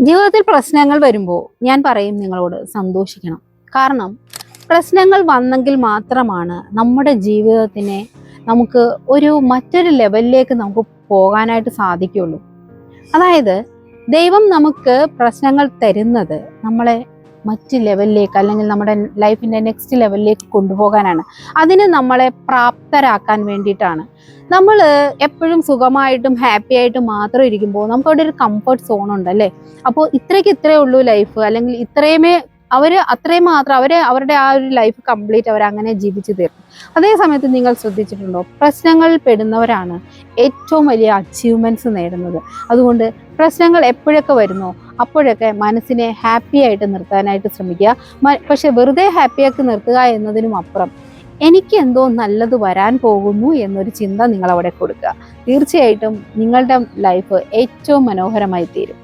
ജീവിതത്തിൽ പ്രശ്നങ്ങൾ വരുമ്പോൾ ഞാൻ പറയും നിങ്ങളോട് സന്തോഷിക്കണം. കാരണം പ്രശ്നങ്ങൾ വന്നെങ്കിൽ മാത്രമാണ് നമ്മുടെ ജീവിതത്തിനെ നമുക്ക് മറ്റൊരു ലെവലിലേക്ക് നമുക്ക് പോകാനായിട്ട് സാധിക്കുള്ളൂ. അതായത് ദൈവം നമുക്ക് പ്രശ്നങ്ങൾ തരുന്നത് നമ്മളെ മറ്റ് ലെവലിലേക്ക് അല്ലെങ്കിൽ നമ്മുടെ ലൈഫിൻ്റെ നെക്സ്റ്റ് ലെവലിലേക്ക് കൊണ്ടുപോകാനാണ്. അതിന് നമ്മളെ പ്രാപ്തരാക്കാൻ വേണ്ടിയിട്ടാണ്. നമ്മൾ എപ്പോഴും സുഖമായിട്ടും ഹാപ്പി ആയിട്ടും മാത്രം ഇരിക്കുമ്പോൾ നമുക്കവിടെ ഒരു കംഫർട്ട് സോൺ ഉണ്ടല്ലേ. അപ്പോൾ ഇത്രയേ ഉള്ളൂ ലൈഫ്, അല്ലെങ്കിൽ അത്രയും മാത്രം അവരുടെ ആ ഒരു ലൈഫ് കംപ്ലീറ്റ് അങ്ങനെ ജീവിച്ചു തീർക്കും. അതേ സമയത്ത് നിങ്ങൾ ശ്രദ്ധിച്ചിട്ടുണ്ടോ, പ്രശ്നങ്ങളിൽ പെടുന്നവരാണ് ഏറ്റവും വലിയ അച്ചീവ്മെന്റ്സ് നേടുന്നത്. അതുകൊണ്ട് പ്രശ്നങ്ങൾ എപ്പോഴൊക്കെ വരുന്നോ അപ്പോഴൊക്കെ മനസ്സിനെ ഹാപ്പി ആയിട്ട് നിർത്താനായിട്ട് ശ്രമിക്കുക. പക്ഷെ വെറുതെ ഹാപ്പിയാക്കി നിർത്തുക എന്നതിനും അപ്പുറം എനിക്ക് എന്തോ നല്ലത് വരാൻ പോകുന്നു എന്നൊരു ചിന്ത നിങ്ങൾ അവിടെ കൊടുക്കുക. തീർച്ചയായിട്ടും നിങ്ങളുടെ ലൈഫ് ഏറ്റവും മനോഹരമായി തീരും.